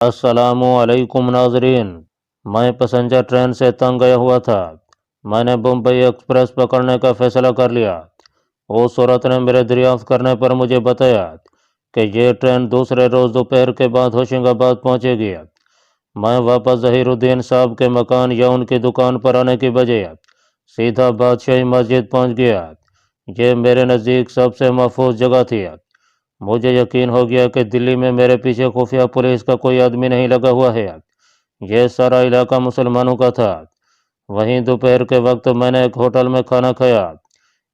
अस्सलामु अलैकुम नाजरीन। मैं पैसेंजर ट्रेन से तंग गया हुआ था। मैंने बम्बई एक्सप्रेस पकड़ने का फैसला कर लिया। उस औरत ने मेरे दरियाफ्त करने पर मुझे बताया कि ये ट्रेन दूसरे रोज़ दोपहर के बाद होशंगाबाद पहुंचेगी। मैं वापस ज़हीरुद्दीन साहब के मकान या उनकी दुकान पर आने की बजाय सीधा बादशाही मस्जिद पहुंच गया। ये मेरे नज़दीक सबसे महफूज जगह थी। मुझे यकीन हो गया कि दिल्ली में मेरे पीछे खुफिया पुलिस का कोई आदमी नहीं लगा हुआ है। यह सारा इलाका मुसलमानों का था। वहीं दोपहर के वक्त मैंने एक होटल में खाना खाया।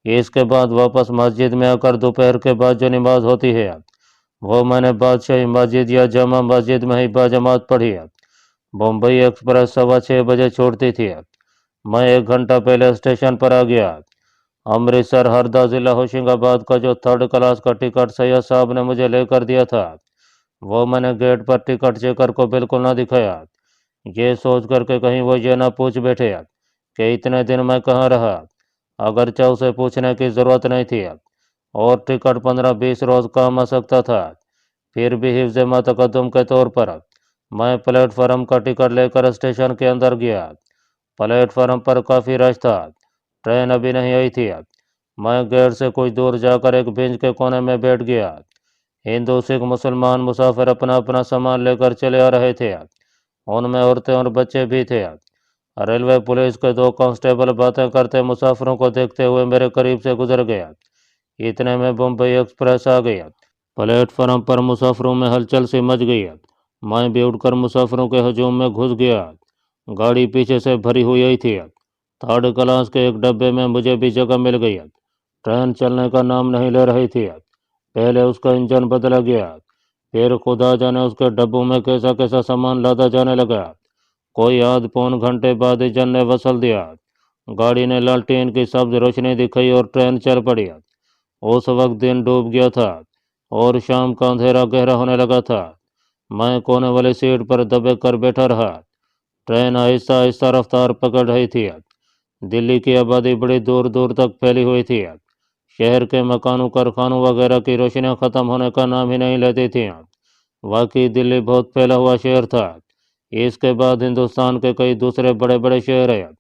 इसके बाद वापस मस्जिद में आकर दोपहर के बाद जो नमाज होती है वो मैंने बादशाही मस्जिद या जामा मस्जिद में ही बाजमात पढ़ी। बम्बई एक्सप्रेस 6:15 छोड़ती थी। मैं 1 घंटा पहले स्टेशन पर आ गया। अमृतसर हरदा ज़िला होशंगाबाद का जो 3rd क्लास का टिकट सैयद साहब ने मुझे लेकर दिया था वो मैंने गेट पर टिकट चेकर को बिल्कुल ना दिखाया, ये सोच कर के कहीं वो ये ना पूछ बैठे कि इतने दिन मैं कहाँ रहा। अगरचे उसे पूछने की ज़रूरत नहीं थी और टिकट 15-20 रोज़ काम आ सकता था। फिर भी हिफ्ज़ मतकद्दुम के तौर पर मैं प्लेटफार्म का टिकट लेकर स्टेशन के अंदर गया। प्लेटफार्म पर काफ़ी रश था। ट्रेन अभी नहीं आई थी। मैं गेट से कुछ दूर जाकर एक बेंच के कोने में बैठ गया। हिंदू सिख मुसलमान मुसाफिर अपना अपना सामान लेकर चले आ रहे थे। उनमें औरतें और बच्चे भी थे। रेलवे पुलिस के 2 कांस्टेबल बातें करते मुसाफिरों को देखते हुए मेरे करीब से गुजर गया। इतने में बम्बई एक्सप्रेस आ गया। प्लेटफार्म पर मुसाफिरों में हलचल सी मच गई। मैं भी उठकर मुसाफिरों के हजूम में घुस गया। गाड़ी पीछे से भरी हुई आई थी। 3rd क्लास के एक डब्बे में मुझे भी जगह मिल गई। ट्रेन चलने का नाम नहीं ले रही थी। पहले उसका इंजन बदला गया, फिर खुदा जाने उसके डब्बों में कैसा कैसा सामान लादा जाने लगा। कोई आध पौन घंटे बाद इंजन ने वसल दिया। गाड़ी ने लालटेन की सब्ज रोशनी दिखाई और ट्रेन चल पड़ी। उस वक्त दिन डूब गया था और शाम का अंधेरा गहरा होने लगा था। मैं कोने वाली सीट पर दबे कर बैठा रहा। ट्रेन आहिस्ता आहिस्ता रफ्तार पकड़ रही थी। दिल्ली की आबादी बड़ी दूर दूर तक फैली हुई थी। शहर के मकानों कारखानों वगैरह की रोशनियां ख़त्म होने का नाम ही नहीं लेती थीं। वाकई दिल्ली बहुत फैला हुआ शहर था। इसके बाद हिंदुस्तान के कई दूसरे बड़े बड़े शहर हैं।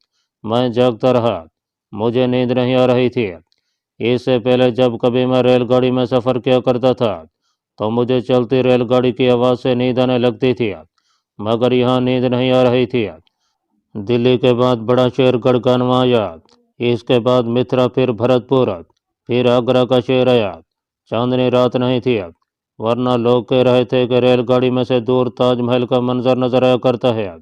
मैं जागता रहा, मुझे नींद नहीं आ रही थी। इससे पहले जब कभी मैं रेलगाड़ी में सफ़र किया करता था तो मुझे चलती रेलगाड़ी की आवाज़ से नींद आने लगती थी, मगर यहाँ नींद नहीं आ रही थी। दिल्ली के बाद बड़ा शहर गढ़गानवा आया। इसके बाद मिथिला, फिर भरतपुर, फिर आगरा का शहर आया। चांदनी रात नहीं थी, वरना लोग कह रहे थे कि रेलगाड़ी में से दूर ताजमहल का मंजर नजर आया करता है।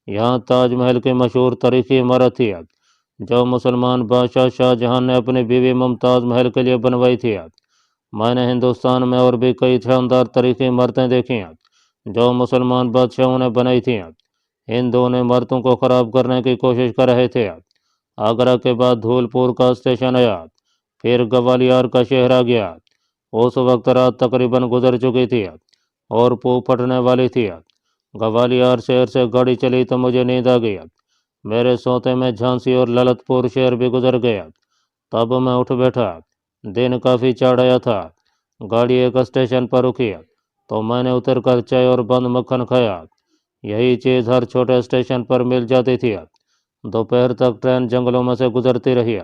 यहाँ ताजमहल की मशहूर तारीखी इमारत थी जो मुसलमान बादशाह शाहजहां ने अपनी बीवी मुमताज़ महल के लिए बनवाई थी। मैंने हिंदुस्तान में और भी कई शानदार तारीखी इमारतें देखी जो मुसलमान बादशाहों ने बनाई थी। हिंदुओं ने इमारतों को ख़राब करने की कोशिश कर रहे थे। आगरा के बाद धौलपुर का स्टेशन आया, फिर ग्वालियर का शहर आ गया। उस वक्त रात तकरीबन गुजर चुकी थी और पू फटने वाली थी। ग्वालियर शहर से गाड़ी चली तो मुझे नींद आ गई। मेरे सोते में झांसी और ललितपुर शहर भी गुजर गया। तब मैं उठ बैठा। दिन काफ़ी चढ़ आया था। गाड़ी एक स्टेशन पर रुकी तो मैंने उतरकर चाय और बंद मक्खन खाया। यही चीज़ हर छोटे स्टेशन पर मिल जाती थी। दोपहर तक ट्रेन जंगलों में से गुजरती रही।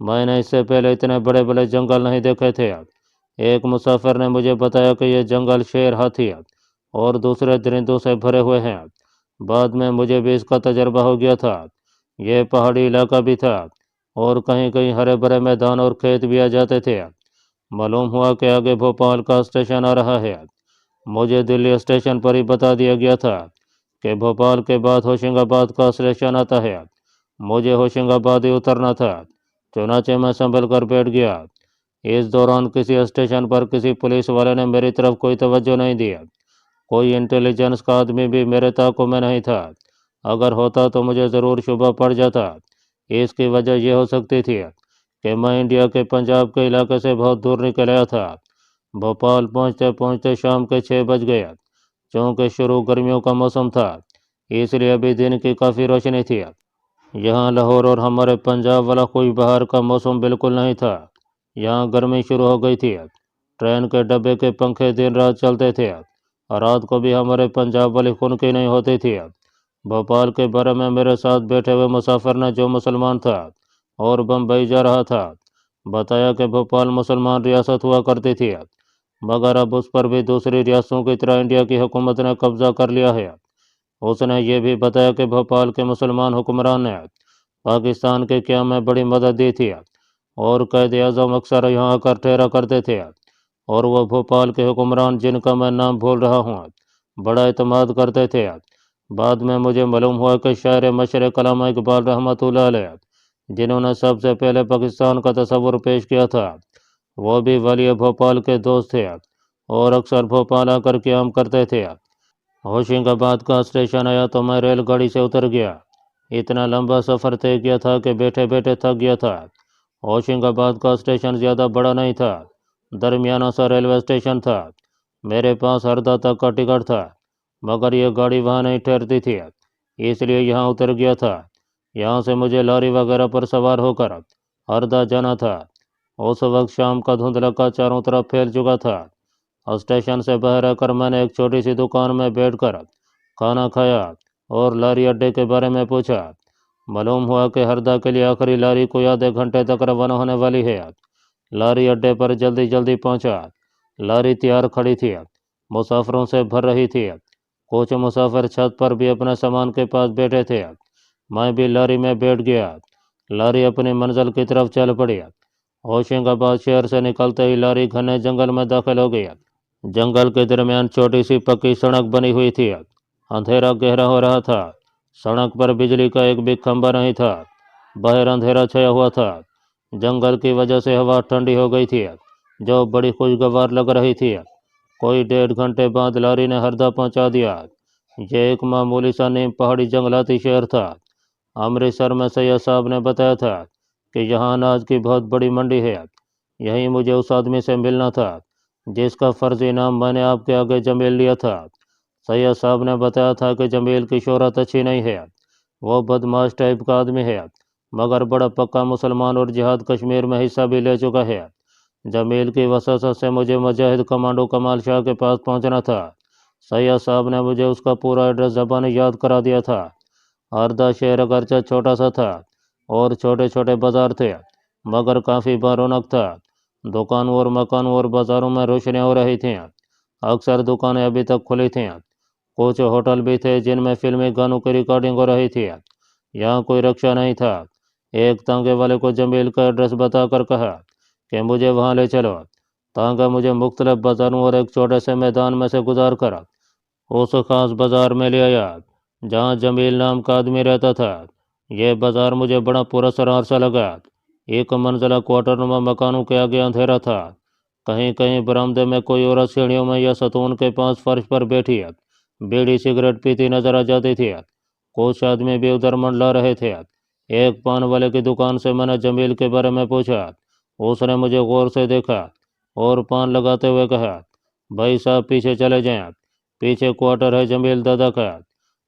मैंने इससे पहले इतने बड़े बड़े जंगल नहीं देखे थे। एक मुसाफिर ने मुझे बताया कि ये जंगल शेर, हाथी और दूसरे दरिंदों से भरे हुए हैं। बाद में मुझे भी इसका तजर्बा हो गया था। यह पहाड़ी इलाका भी था और कहीं कहीं हरे भरे मैदान और खेत भी आ जाते थे। मालूम हुआ कि आगे भोपाल का स्टेशन आ रहा है। मुझे दिल्ली स्टेशन पर ही बता दिया गया था कि भोपाल के बाद होशंगाबाद का स्टेशन आता है। मुझे होशंगाबाद ही उतरना था। चुनाचे मैं संभल कर बैठ गया। इस दौरान किसी स्टेशन पर किसी पुलिस वाले ने मेरी तरफ कोई तवज्जो नहीं दिया। कोई इंटेलिजेंस का आदमी भी मेरे ताक़ुब में नहीं था। अगर होता तो मुझे ज़रूर शुबा पड़ जाता। इसकी वजह यह हो सकती थी कि मैं इंडिया के पंजाब के इलाके से बहुत दूर निकल आया था। भोपाल पहुंचते पहुंचते शाम के 6 बज गए। चूँकि शुरू गर्मियों का मौसम था इसलिए अभी दिन की काफ़ी रोशनी थी। यहाँ लाहौर और हमारे पंजाब वाला कोई बाहर का मौसम बिल्कुल नहीं था। यहाँ गर्मी शुरू हो गई थी। ट्रेन के डब्बे के पंखे दिन रात चलते थे। रात को भी हमारे पंजाब वाली खून की नहीं होती थी। भोपाल के बारे में मेरे साथ बैठे हुए मुसाफिर ने, जो मुसलमान था और बम्बई जा रहा था, बताया कि भोपाल मुसलमान रियासत हुआ करती थी, मगर अब उस पर भी दूसरी रियासतों की तरह इंडिया की हुकूमत ने कब्जा कर लिया है। उसने ये भी बताया कि भोपाल के मुसलमान हुक्मरान ने पाकिस्तान के क़याम में बड़ी मदद दी थी और कैद आज़म अक्सर यहाँ आकर ठहरा करते थे, और वह भोपाल के हुक्मरान, जिनका मैं नाम भूल रहा हूँ, बड़ा एतमाद करते थे। बाद में मुझे मालूम हुआ कि शायर मशरक़ अल्लामा इकबाल रहमतुल्लाह अलैह, जिन्होंने सबसे पहले पाकिस्तान का तस्वुर पेश किया था, वो भी वली भोपाल के दोस्त थे और अक्सर भोपाल आकर क़याम करते थे। होशंगाबाद का स्टेशन आया तो मैं रेलगाड़ी से उतर गया। इतना लंबा सफ़र तय किया था कि बैठे बैठे थक गया था। होशंगाबाद का स्टेशन ज़्यादा बड़ा नहीं था, दरमियाना सा रेलवे स्टेशन था। मेरे पास हरदा तक का टिकट था, मगर यह गाड़ी वहाँ नहीं ठहरती थी, इसलिए यहाँ उतर गया था। यहाँ से मुझे लॉरी वगैरह पर सवार होकर हरदा जाना था। उस वक्त शाम का धुंधलका चारों तरफ फैल चुका था। स्टेशन से बाहर आकर मैंने एक छोटी सी दुकान में बैठकर खाना खाया और लारी अड्डे के बारे में पूछा। मालूम हुआ कि हरदा के लिए आखिरी लारी कोई आधे घंटे तक रवाना होने वाली है। लारी अड्डे पर जल्दी जल्दी पहुंचा। लारी तैयार खड़ी थी, मुसाफिरों से भर रही थी। कुछ मुसाफिर छत पर भी अपने सामान के पास बैठे थे। मैं भी लारी में बैठ गया। लारी अपनी मंजिल की तरफ चल पड़ी। होशंगाबाद शहर से निकलते ही लारी घने जंगल में दाखिल हो गई। जंगल के दरमियान छोटी सी पक्की सड़क बनी हुई थी। अंधेरा गहरा हो रहा था। सड़क पर बिजली का एक भी खंभा नहीं था। बाहर अंधेरा छाया हुआ था। जंगल की वजह से हवा ठंडी हो गई थी, जो बड़ी खुशगवार लग रही थी। कोई 1.5 घंटे बाद लारी ने हरदा पहुंचा दिया। यह एक मामूली सा नीम पहाड़ी जंगलाती शहर था। अमृतसर में सैयद साहब ने बताया था कि यहाँ अनाज की बहुत बड़ी मंडी है। यहीं मुझे उस आदमी से मिलना था जिसका फर्जी नाम मैंने आपके आगे जमील लिया था। सैयद साहब ने बताया था कि जमील की शोहरत अच्छी नहीं है। वो बदमाश टाइप का आदमी है, मगर बड़ा पक्का मुसलमान और जिहाद कश्मीर में हिस्सा भी ले चुका है। जमील की वसासत से मुझे मुजाहिद कमांडो कमाल शाह के पास पहुंचना था। सैयद साहब ने मुझे उसका पूरा एड्रेस ज़बानी याद करा दिया था। हरदा शहर अगरचे छोटा सा था और छोटे छोटे बाजार थे, मगर काफ़ी बारौनक था। दुकानों और मकानों और बाज़ारों में रोशनियाँ हो रही थीं। अक्सर दुकानें अभी तक खुली थीं। कुछ होटल भी थे जिनमें फिल्मी गानों की रिकॉर्डिंग हो रही थी। यहाँ कोई रक्षा नहीं था। एक तांगे वाले को जमील का एड्रेस बताकर कहा कि मुझे वहाँ ले चलो। तांगा मुझे मुख्तलिफ बाज़ारों और एक छोटे से मैदान में से गुजार कर उस खास बाज़ार में ले आया जहाँ जमील नाम का आदमी रहता था। यह बाज़ार मुझे बड़ा पुरअसरार सा लगा। एक मंजिला क्वार्टरनुमा मकानों के आगे अंधेरा था। कहीं कहीं बरामदे में कोई औरत सीढ़ियों में या सतून के पास फर्श पर बैठी बीड़ी सिगरेट पीती नजर आ जाती थी। कुछ आदमी भी उधर मंडला रहे थे। एक पान वाले की दुकान से मैंने जमील के बारे में पूछा। उसने मुझे गौर से देखा और पान लगाते हुए कहा, भाई साहब पीछे चले जाएं, पीछे क्वार्टर है जमील दादा का।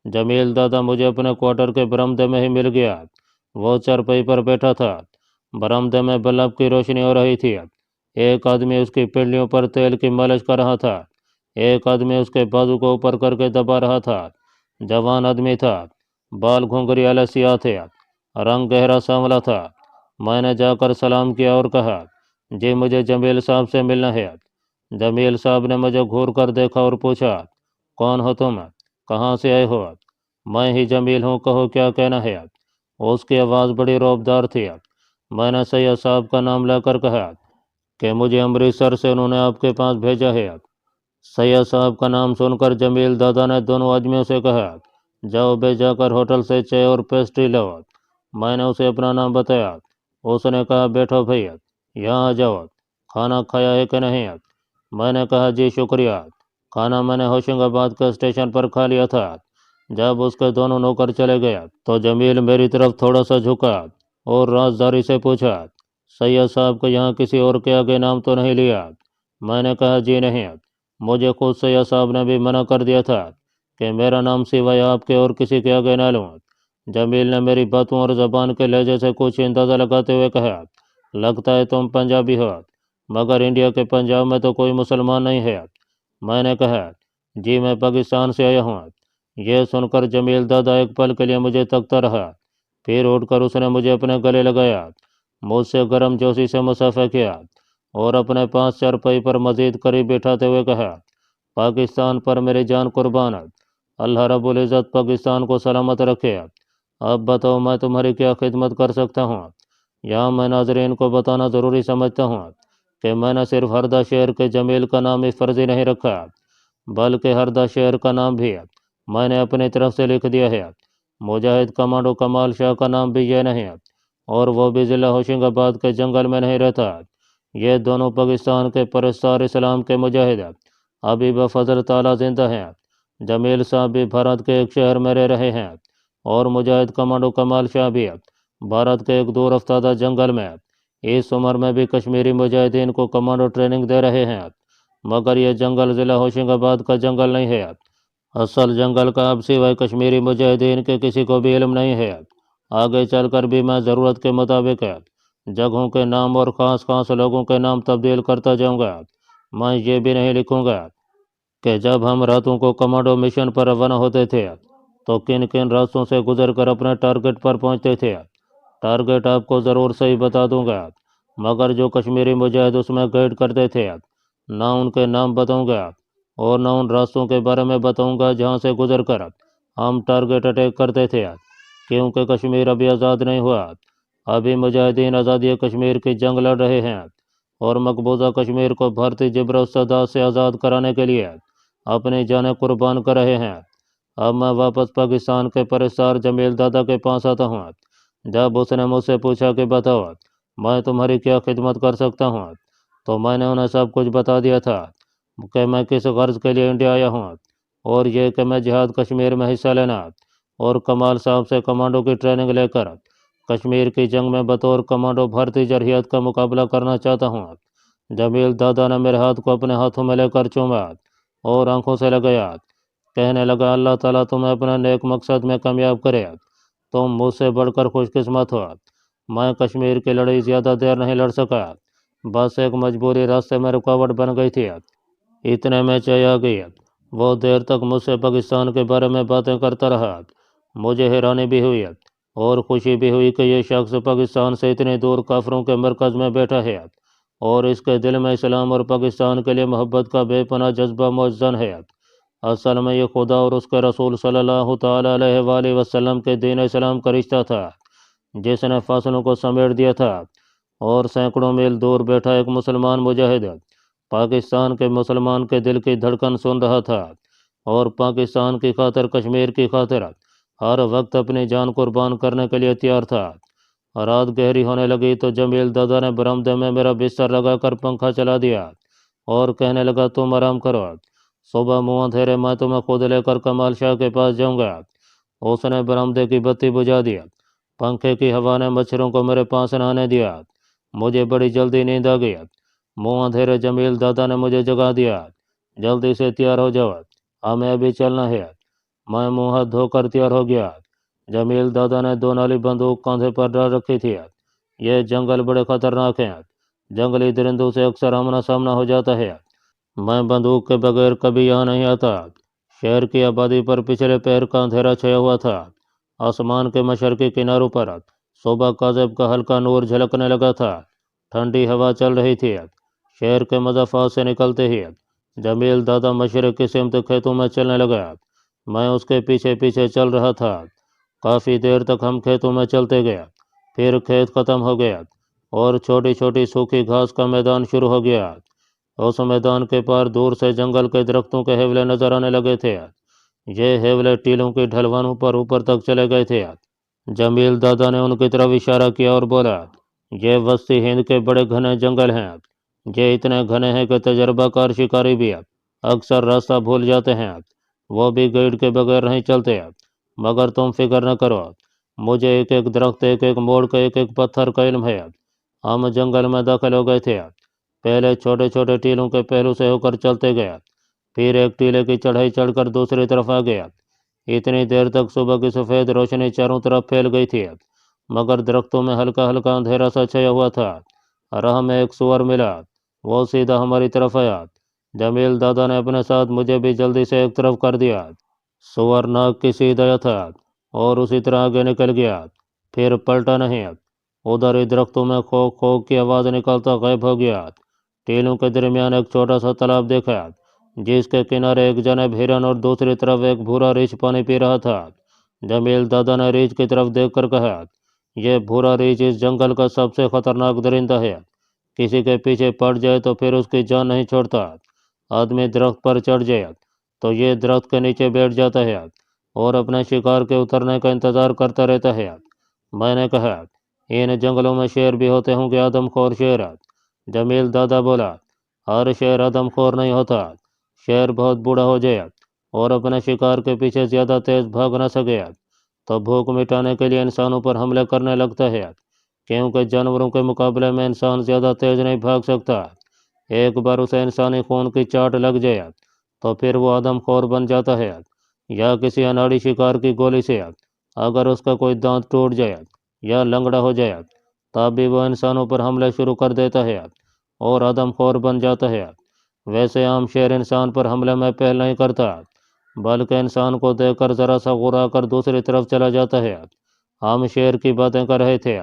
जमील दादा मुझे अपने क्वार्टर के बरामदे में ही मिल गया। वो चारपाई पर बैठा था। बरामदे में बल्ब की रोशनी हो रही थी। एक आदमी उसकी पिंडलियों पर तेल की मालिश कर रहा था। एक आदमी उसके बाजू को ऊपर करके दबा रहा था। जवान आदमी था, बाल घुंघरियाले सियाह थे, रंग गहरा सांवला था। मैंने जाकर सलाम किया और कहा, जी मुझे जमील साहब से मिलना है। जमील साहब ने मुझे घूर कर देखा और पूछा, कौन हो तुम, कहाँ से आए हो? मैं ही जमील हूँ, कहो क्या कहना है? उसकी आवाज़ बड़ी रौबदार थी। मैंने सैयद साहब का नाम लेकर कहा कि मुझे अमृतसर से उन्होंने आपके पास भेजा है। सैयद साहब का नाम सुनकर जमील दादा ने दोनों आदमियों से कहा, जाओ बे जाकर होटल से चाय और पेस्ट्री लाओ। मैंने उसे अपना नाम बताया। उसने कहा, बैठो भैया, यहाँ आ जाओ, खाना खाया है कि नहीं? मैंने कहा, जी शुक्रिया, खाना मैंने होशंगाबाद के स्टेशन पर खा लिया था। जब उसके दोनों नौकर चले गए तो जमील मेरी तरफ थोड़ा सा झुका और राजदारी से पूछा, सैयद साहब को यहाँ किसी और के आगे नाम तो नहीं लिया? मैंने कहा, जी नहीं, मुझे खुद सैयद साहब ने भी मना कर दिया था कि मेरा नाम सिवाय आपके और किसी के आगे ना लूँ। जमील ने मेरी बातों और ज़बान के लहजे से कुछ अंदाज़ा लगाते हुए कहा, लगता है तुम पंजाबी हो, मगर इंडिया के पंजाब में तो कोई मुसलमान नहीं है। मैंने कहा, जी मैं पाकिस्तान से आया हूँ। यह सुनकर जमील दादा एक पल के लिए मुझे तकता रहा, फिर उठकर उसने मुझे अपने गले लगाया, मुझसे गर्म जोशी से मुसाफा किया और अपने पास चारपाई पर मजीद करीब बैठाते हुए कहा, पाकिस्तान पर मेरी जान कुर्बान। अल्लाह रब्बुल इज़्ज़त पाकिस्तान को सलामत रखे। अब बताओ मैं तुम्हारी क्या खिदमत कर सकता हूँ। यहाँ मैं नाजरीन को बताना ज़रूरी समझता हूँ कि मैंने सिर्फ हरदा शहर के जमील का नाम ही फर्जी नहीं रखा, बल्कि हरदा शहर का नाम भी मैंने अपनी तरफ से लिख दिया है। मुजाहिद कमांडो कमाल शाह का नाम भी यह नहीं, और वो भी ज़िला होशंगाबाद के जंगल में नहीं रहता। ये दोनों पाकिस्तान के परस्तार इस्लाम के मुजाहिद अभी बफजल ताला जिंदा हैं। जमील साहब भी भारत के एक शहर में रह रहे हैं, और मुजाहिद कमांडो कमाल शाह भी भारत के एक दूर अफ्तादा जंगल में इस उम्र में भी कश्मीरी मुजाहिदीन को कमांडो ट्रेनिंग दे रहे हैं। मगर यह जंगल ज़िला होशंगाबाद का जंगल नहीं है। असल जंगल का अब सिवाय कश्मीरी मुजाहिदीन के किसी को भी इल्म नहीं है। आगे चलकर भी मैं ज़रूरत के मुताबिक जगहों के नाम और ख़ास ख़ास लोगों के नाम तब्दील करता जाऊंगा। मैं ये भी नहीं लिखूंगा कि जब हम रातों को कमांडो मिशन पर रवाना होते थे तो किन किन रास्तों से गुजरकर अपने टारगेट पर पहुंचते थे। टारगेट आपको ज़रूर सही बता दूंगा, मगर जो कश्मीरी मुजाहिद उसमें गाइड करते थे ना उनके नाम बताऊंगा और ना उन रास्तों के बारे में बताऊंगा जहां से गुजरकर हम टारगेट अटैक करते थे, क्योंकि कश्मीर अभी आज़ाद नहीं हुआ। अभी मुजाहिदीन आज़ादी कश्मीर की जंग लड़ रहे हैं और मकबूजा कश्मीर को भारतीय जबर सदात से आज़ाद कराने के लिए अपनी जानें कुर्बान कर रहे हैं। अब मैं वापस पाकिस्तान के परस्तार जमील दादा के पास आता हूँ। जब उसने मुझसे पूछा कि बताओ मैं तुम्हारी क्या खिदमत कर सकता हूँ, तो मैंने उन्हें सब कुछ बता दिया था कि मैं किस गर्ज के लिए इंडिया आया हूँ, और ये कि मैं जिहाद कश्मीर में हिस्सा लेना और कमाल साहब से कमांडो की ट्रेनिंग लेकर कश्मीर की जंग में बतौर कमांडो भारतीय जरहियत का मुकाबला करना चाहता हूँ। जमील दादा ने मेरे हाथ को अपने हाथों में लेकर चूमा और आंखों से लगाया, कहने लगा, अल्लाह ताला तुम्हें अपने नेक मकसद में कामयाब करे। तुम मुझसे बढ़कर खुशकिस्मत हो। मैं कश्मीर की लड़ाई ज़्यादा देर नहीं लड़ सका, बस एक मजबूरी रास्ते में रुकावट बन गई थी। इतने में चाय आ गई। वो देर तक मुझसे पाकिस्तान के बारे में बातें करता रहा। मुझे हैरानी भी हुई और खुशी भी हुई कि ये शख्स पाकिस्तान से इतनी दूर काफरों के मरकज़ में बैठा है और इसके दिल में इस्लाम और पाकिस्तान के लिए मोहब्बत का बेपनाह जज्बा मौजूद है। असल में ये खुदा और उसके रसूल सल्लल्लाहु ताला अलैहि वसल्लम के दीन इस्लाम का रिश्ता था, जिसने फसलों को समेट दिया था। और सैकड़ों मील दूर बैठा एक मुसलमान मुजाहिद पाकिस्तान के मुसलमान के दिल की धड़कन सुन रहा था और पाकिस्तान की खातिर, कश्मीर की खातिर हर वक्त अपनी जान कुर्बान करने के लिए तैयार था। रात गहरी होने लगी तो जमील दादा ने बरामदे में मेरा बिस्तर लगाकर पंखा चला दिया और कहने लगा, तुम आराम करो, सुबह मुँह अंधेरे मैं तुम्हें खुद लेकर कमाल शाह के पास जाऊंगा। उसने बरामदे की बत्ती बुझा दिया। पंखे की हवा ने मच्छरों को मेरे पास नहाने दिया। मुझे बड़ी जल्दी नींद आ गई। मुँह अंधेरे जमील दादा ने मुझे जगा दिया। जल्दी से तैयार हो जाओ, हमें अभी चलना है। मैं मुँह हाथ धोकर तैयार हो गया। जमील दादा ने दो नाली बंदूक कंधे पर डाल रखी थी। यह जंगल बड़े खतरनाक हैं। जंगली दरिंदों से अक्सर आमना सामना हो जाता है। मैं बंदूक के बगैर कभी यहाँ नहीं आता। शहर की आबादी पर पिछले पैर का अंधेरा छाया हुआ था। आसमान के मशरकी किनारों पर सुबह काजब का हल्का नूर झलकने लगा था। ठंडी हवा चल रही थी। शहर के मज़ाफ़ात से निकलते ही जमील दादा मशरक़ की सिमत खेतों में चलने लगा। मैं उसके पीछे पीछे चल रहा था। काफ़ी देर तक हम खेतों में चलते गए। फिर खेत ख़त्म हो गया और छोटी छोटी सूखी घास का मैदान शुरू हो गया। उस मैदान के पार दूर से जंगल के दरख्तों के हेवले नजर आने लगे थे। ये हेवले टीलों की ढलवानों पर ऊपर तक चले गए थे। जमील दादा ने उनकी तरफ इशारा किया और बोला, ये वस्ती हिंद के बड़े घने जंगल हैं। ये इतने घने हैं कि तजर्बाकार शिकारी भी अक्सर रास्ता भूल जाते हैं। वो भी गाइड के बगैर नहीं चलते। मगर तुम फिक्र न करो, मुझे एक एक दरख्त, एक एक मोड़ का, एक एक पत्थर का इल्म है। हम जंगल में दाखिल हो गए थे। पहले छोटे छोटे टीलों के पहलू से होकर चलते गया, फिर एक टीले की चढ़ाई चढ़कर दूसरी तरफ आ गया। इतनी देर तक सुबह की सफ़ेद रोशनी चारों तरफ फैल गई थी, मगर दरख्तों में हल्का हल्का अंधेरा सा छाया हुआ था। राह में एक सुअर मिला। वो सीधा हमारी तरफ आया। जमील दादा ने अपने साथ मुझे भी जल्दी से एक तरफ कर दिया। सुअर नाग की सीधा था और उसी तरह आगे निकल गया, फिर पलटा नहीं। उधर ही दरख्तों में खो खो की आवाज़ निकलता गायब हो गया। टीलों के दरमियान एक छोटा सा तालाब देखा, जिसके किनारे एक जनेब हिरन और दूसरी तरफ एक भूरा रीछ पानी पी रहा था। जमील दादा ने रीछ की तरफ देखकर कहा, यह भूरा रीछ इस जंगल का सबसे खतरनाक दरिंदा है। किसी के पीछे पड़ जाए तो फिर उसकी जान नहीं छोड़ता। आदमी दरख्त पर चढ़ जाए तो ये दरख्त के नीचे बैठ जाता है और अपने शिकार के उतरने का इंतजार करता रहता है। मैंने कहा, इन जंगलों में शेर भी होते होंगे, आदमखोर शेर? जमील दादा बोला, हर शेर आदमखोर नहीं होता। शेर बहुत बूढ़ा हो जाए और अपने शिकार के पीछे ज्यादा तेज भाग न सके तो भूख मिटाने के लिए इंसानों पर हमले करने लगता है, क्योंकि जानवरों के मुकाबले में इंसान ज्यादा तेज नहीं भाग सकता। एक बार उसे इंसानी खून की चाट लग जाए तो फिर वो आदमखोर बन जाता है, या किसी अनाड़ी शिकार की गोली से अगर उसका कोई दांत टूट जाए या लंगड़ा हो जाए तब भी वो इंसानों पर हमले शुरू कर देता है और आदमखोर बन जाता है। वैसे आम शेर इंसान पर हमले में पहल नहीं करता, बल्कि इंसान को देखकर जरा सा घुरा कर दूसरी तरफ चला जाता है। हम शेर की बातें कर रहे थे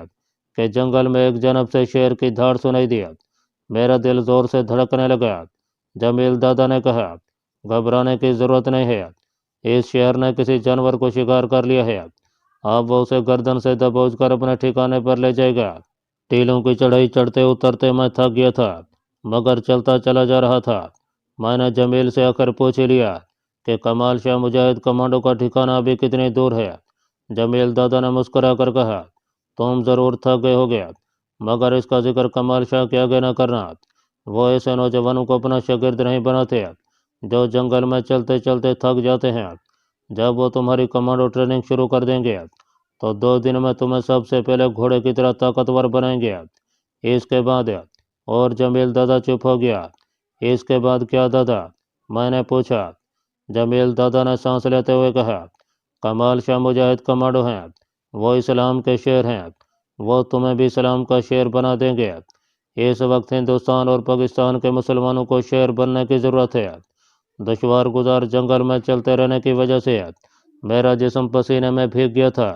कि जंगल में एक जनब से शेर की धाड़ सुनाई दी। मेरा दिल जोर से धड़कने लगा। जमील दादा ने कहा, घबराने की जरूरत नहीं है, इस शेर ने किसी जानवर को शिकार कर लिया है। अब वो उसे गर्दन से दबोच कर अपने ठिकाने पर ले जाएगा। टीलों की चढ़ाई चढ़ते उतरते मैं थक गया था, मगर चलता चला जा रहा था। मैंने जमील से आकर पूछ ही लिया कि कमाल शाह मुजाहिद कमांडो का ठिकाना अभी कितनी दूर है। जमील दादा ने मुस्कुरा कर कहा, तुम ज़रूर थक गए होगे, मगर इसका जिक्र कमाल शाह के आगे न करना। वो ऐसे नौजवानों को अपना शागिर्द नहीं बनाते जो जंगल में चलते चलते थक जाते हैं। जब वो तुम्हारी कमांडो ट्रेनिंग शुरू कर देंगे तो 2 दिन में तुम्हें सबसे पहले घोड़े की तरह ताकतवर बनाएंगे। इसके बाद और जमील दादा चुप हो गया। इसके बाद क्या दादा? मैंने पूछा। जमील दादा ने सांस लेते हुए कहा, कमाल शाह मुजाहिद कमांडो हैं, वो इस्लाम के शेर हैं, वो तुम्हें भी इस्लाम का शेर बना देंगे। इस वक्त हिंदुस्तान और पाकिस्तान के मुसलमानों को शेर बनने की ज़रूरत है। दुश्वार गुजार जंगल में चलते रहने की वजह से मेरा जिस्म पसीने में भीग गया था।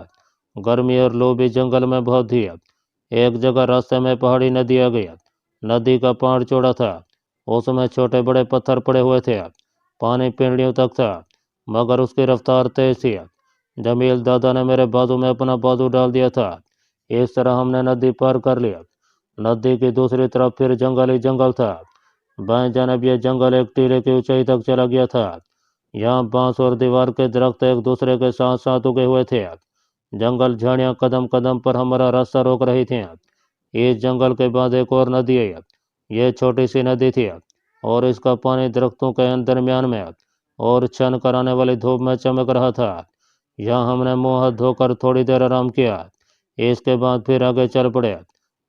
गर्मी और लू भी जंगल में बहुत थी। एक जगह रास्ते में पहाड़ी नदी आ गई। नदी का पाड़ चौड़ा था, उसमें छोटे बड़े पत्थर पड़े हुए थे, पानी पिंडलियों तक था, मगर उसकी रफ्तार तेज थी। जमील दादा ने मेरे बाजू में अपना बाजू डाल दिया था। इस तरह हमने नदी पार कर लिया। नदी की दूसरी तरफ फिर जंगल ही जंगल था। बाएं जानब यह जंगल एक टीले की ऊंचाई तक चला गया था। यहाँ बांस और दीवार के दरख्त एक दूसरे के साथ साथ उगे हुए थे। जंगल झाड़ियाँ कदम कदम पर हमारा रास्ता रोक रही थी। इस जंगल के बाद एक और नदी है। यह छोटी सी नदी थी और इसका पानी दरख्तों के दरमियान में और छन कराने वाली धूप में चमक रहा था। यहाँ हमने मुंह हाथ धोकर थोड़ी देर आराम किया। इसके बाद फिर आगे चल पड़े।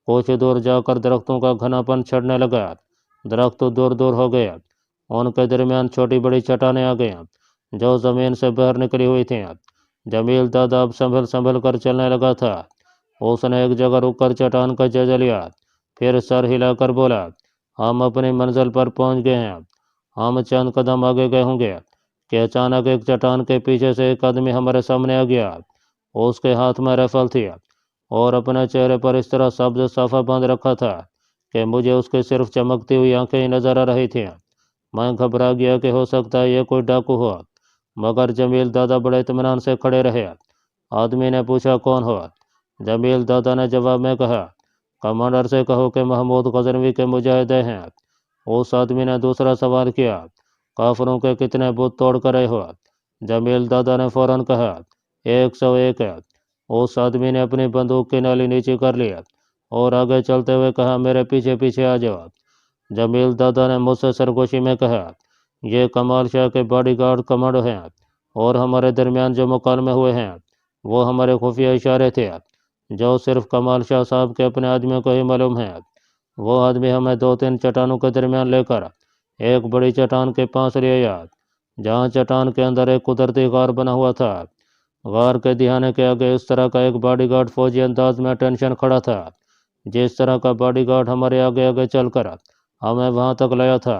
कुछ दूर जाकर दरख्तों का घनापन छड़ने लगा। दरख्त दूर दूर हो गए, उनके दरमियान छोटी बड़ी चट्टानें आ गईं जो जमीन से बाहर निकली हुई थीं। जमील दादा अब संभल संभल कर चलने लगा था। उसने एक जगह रुककर चट्टान का जायजा लिया, फिर सर हिलाकर बोला, हम अपनी मंजिल पर पहुंच गए हैं। हम चंद कदम आगे गए होंगे कि अचानक एक चट्टान के पीछे से एक आदमी हमारे सामने आ गया। उसके हाथ में राइफल थी और अपने चेहरे पर इस तरह सब्ज साफा बांध रखा था कि मुझे उसकी सिर्फ चमकती हुई आंखें ही नजर आ रही थीं। मैं घबरा गया कि हो सकता है ये कोई डाकू हो, मगर जमील दादा बड़े इत्मीनान से खड़े रहे। आदमी ने पूछा, कौन हो? जमील दादा ने जवाब में कहा, कमांडर से कहो कि महमूद गजनवी के मुजाहिदे हैं। उस आदमी ने दूसरा सवाल किया, काफरों के कितने बुत तोड़ कर रहे हो? जमील दादा ने फौरन कहा, 101 है। उस आदमी ने अपनी बंदूक की नाली नीचे कर ली और आगे चलते हुए कहा, मेरे पीछे पीछे आ जाओ। जमील दादा ने मुझसे सरगोशी में कहा, ये कमाल शाह के बॉडीगार्ड कमांडो हैं और हमारे दरमियान जो मुकालमे हुए हैं वो हमारे खुफिया इशारे थे जो सिर्फ कमाल शाह साहब के अपने आदमियों को ही मालूम है। वो आदमी हमें 2-3 चट्टानों के दरमियान लेकर एक बड़ी चट्टान के पास ले आया, जहाँ चट्टान के अंदर एक कुदरती गार बना हुआ था। गार के दिहाने के आगे इस तरह का एक बॉडीगार्ड फौजी अंदाज में टेंशन खड़ा था, जिस तरह का बॉडीगार्ड हमारे आगे आगे चलकर हमें वहां तक लाया था।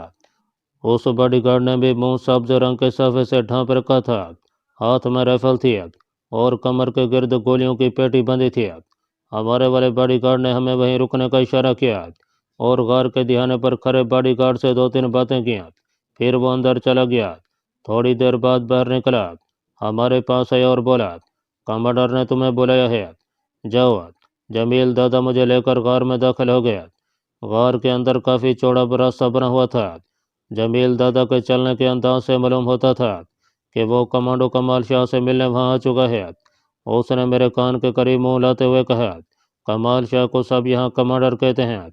उस बॉडीगार्ड ने भी मुंह सब्ज रंग के साफे से ढांप रखा था। हाथ में राइफल थी और कमर के गिर्द गोलियों की पेटी बंधी थी। हमारे वाले बॉडीगार्ड ने हमें वहीं रुकने का इशारा किया और गार के दिहाने पर खड़े बॉडीगार्ड से 2-3 बातें की। फिर वो अंदर चला गया। थोड़ी देर बाद बाहर निकला, हमारे पास आया और बोला, कमांडर ने तुम्हें बुलाया है, जाओ। जमील दादा मुझे लेकर गार में दाखिल हो गया। गार के अंदर काफ़ी चौड़ा रास्ता बना हुआ था। जमील दादा के चलने के अंदाज से मालूम होता था कि वो कमांडो कमाल शाह से मिलने वहाँ आ चुका है। उसने मेरे कान के करीब मुंह लाते हुए कहा, कमाल शाह को सब यहाँ कमांडर कहते हैं,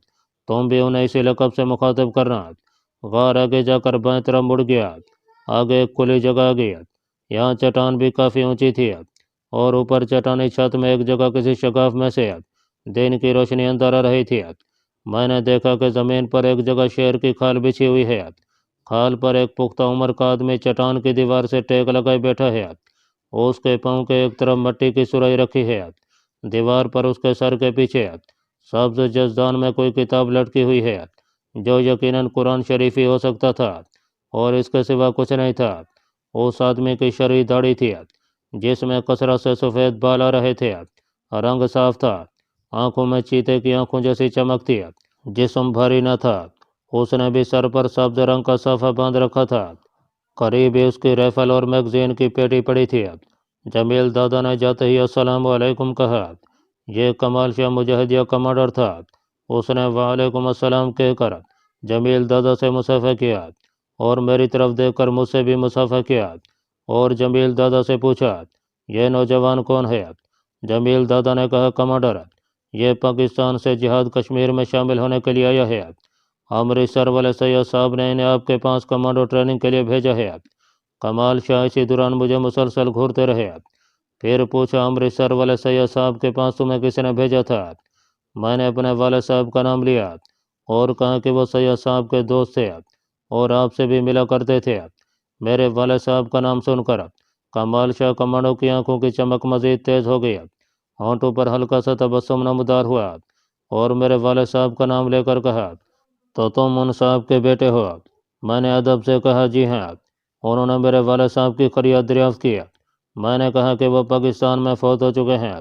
तुम भी उन्हें इसी लक़ब से मुखातिब करना। गार आगे जाकर बाएं तरफ मुड़ गया। आगे एक खुली जगह आ गई। यहाँ चट्टान भी काफ़ी ऊंची थी और ऊपर चट्टानी छत में एक जगह किसी शगाफ में से दिन की रोशनी अंदर आ रही थी। मैंने देखा कि ज़मीन पर एक जगह शेर की खाल बिछी हुई है। खाल पर एक पुख्ता उम्र का आदमी चट्टान की दीवार से टेक लगाए बैठा है। उसके पांव के एक तरफ मिट्टी की सुराही रखी है। दीवार पर उसके सर के पीछे सब्ज जजदान में कोई किताब लटकी हुई है, जो यकीनन कुरान शरीफ ही हो सकता था और इसके सिवा कुछ नहीं था। उस आदमी की शरीर दाढ़ी थी, जिसमें कसरत से सफ़ेद बाल आ रहे थे। रंग साफ था, आंखों में चीते की आंखों जैसी चमक थी। जिस्म भारी न था। उसने भी सर पर सब्ज रंग का साफा बांध रखा था। करीब ही उसकी राइफल और मैगजीन की पेटी पड़ी थी। जमील दादा ने जाते ही अस्सलाम वालेकुम कहा। यह कमाल शाह मुजाहिदिया कमांडर था। उसने वालेकुम अस्सलाम कहकर जमील दादा से मुसाफा किया और मेरी तरफ देखकर मुझसे भी मुसाफा किया और जमील दादा से पूछा, यह नौजवान कौन है? जमील दादा ने कहा, कमांडर, यह पाकिस्तान से जिहाद कश्मीर में शामिल होने के लिए आया है। अमृतसर वाले सैयद साहब ने इन्हें आपके पास कमांडो ट्रेनिंग के लिए भेजा है। कमाल शाह इसी दौरान मुझे मुसलसल घूरते रहे। फिर पूछा, अमृतसर वाले सैयद साहब के पास तुम्हें किसने भेजा था? मैंने अपने वाले साहब का नाम लिया और कहा कि वो सैयद साहब के दोस्त थे और आपसे भी मिला करते थे। मेरे वाले साहब का नाम सुनकर कमाल शाह कमांडो की आंखों की चमक मजीद तेज हो गई। होंठों पर हल्का सा तबस्सुम नमदार हुआ और मेरे वाले साहब का नाम लेकर कहा, तो तुम उन साहब के बेटे हो? मैंने अदब से कहा, जी हाँ। उन्होंने मेरे वाले साहब की खरियत दरियाफ्त की। मैंने कहा कि वो पाकिस्तान में फौत हो चुके हैं।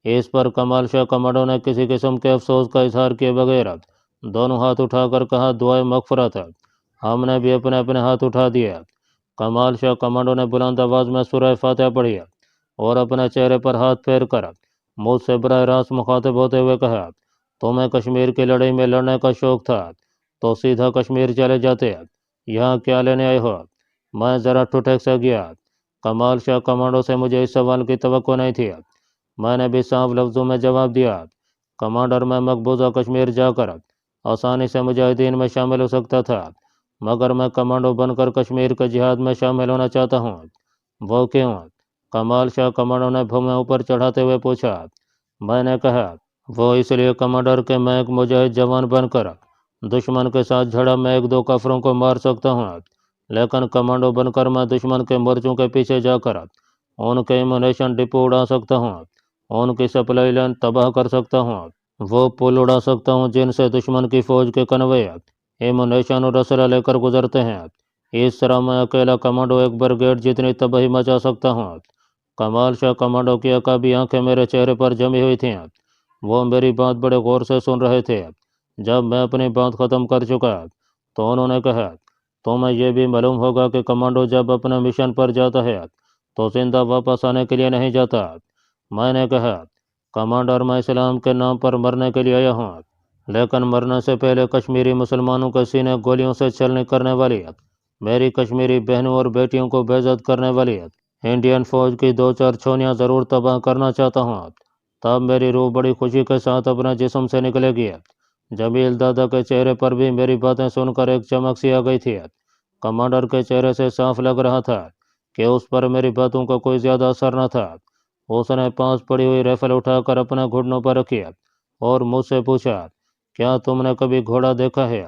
इस पर कमाल शाह कमांडो ने किसी किस्म के अफसोस का इजहार किए बगैर दोनों हाथ उठाकर कहा, दुआए मगफरत। हमने भी अपने अपने हाथ उठा दिए। कमाल शाह कमांडो ने बुलंद आवाज़ में सूरह फातिहा पढ़ी और अपने चेहरे पर हाथ फेर कर मुझसे बराह रास्त मुखातिब होते हुए कहा, तुम्हें कश्मीर की लड़ाई में लड़ने का शौक था तो सीधा कश्मीर चले जाते, यहाँ क्या लेने आए हो? मैं ज़रा ठुठक सा गया। कमाल शाह कमांडो से मुझे इस सवाल की तवक्को नहीं थी। मैंने भी साफ लफ्ज़ों में जवाब दिया, कमांडर, मैं मकबूजा कश्मीर जाकर आसानी से मुजाहिदीन में शामिल हो सकता था, मगर मैं कमांडो बनकर कश्मीर के जिहाद में शामिल होना चाहता हूँ। वो क्यों? कमाल शाह कमांडो ने भौं में ऊपर चढ़ाते हुए पूछा। मैंने कहा, वो इसलिए कमांडर के मैं एक मुजाहिद जवान बनकर दुश्मन के साथ झड़प में 1-2 काफरों को मार सकता हूँ, लेकिन कमांडो बनकर मैं दुश्मन के मोर्चों के पीछे जाकर उनके इम्यूनेशन डिपो उड़ा सकता हूँ, उनकी सप्लाई लाइन तबाह कर सकता हूँ, वो पुल उड़ा सकता हूँ जिनसे दुश्मन की फौज के कन्वे इम्यूनेशन और असला लेकर गुजरते हैं। इस तरह मैं अकेला कमांडो एक ब्रिगेड जितनी तबाही मचा सकता हूँ। कमाल शाह कमांडो की अकाबी आंखें मेरे चेहरे पर जमी हुई थीं। वो मेरी बात बड़े गौर से सुन रहे थे। जब मैं अपनी बात ख़त्म कर चुका तो उन्होंने कहा, तुम्हें यह भी मालूम होगा कि कमांडो जब अपने मिशन पर जाता है तो जिंदा वापस आने के लिए नहीं जाता। मैंने कहा, कमांडर, मैं इस्लाम के नाम पर मरने के लिए आया हूँ, लेकिन मरने से पहले कश्मीरी मुसलमानों के सीने गोलियों से छलनी करने वाली मेरी कश्मीरी बहनों और बेटियों को बेइज्जत करने वाली इंडियन फौज की 2-4 छोनियाँ ज़रूर तबाह करना चाहता हूँ। तब मेरी रूह बड़ी खुशी के साथ अपने जिस्म से निकलेगी। जमील दादा के चेहरे पर भी मेरी बातें सुनकर एक चमक सी आ गई थी। कमांडर के चेहरे से साफ लग रहा था कि उस पर मेरी बातों का कोई ज़्यादा असर न था। उसने पास पड़ी हुई राइफल उठाकर अपने घुटनों पर रखी और मुझसे पूछा, क्या तुमने कभी घोड़ा देखा है?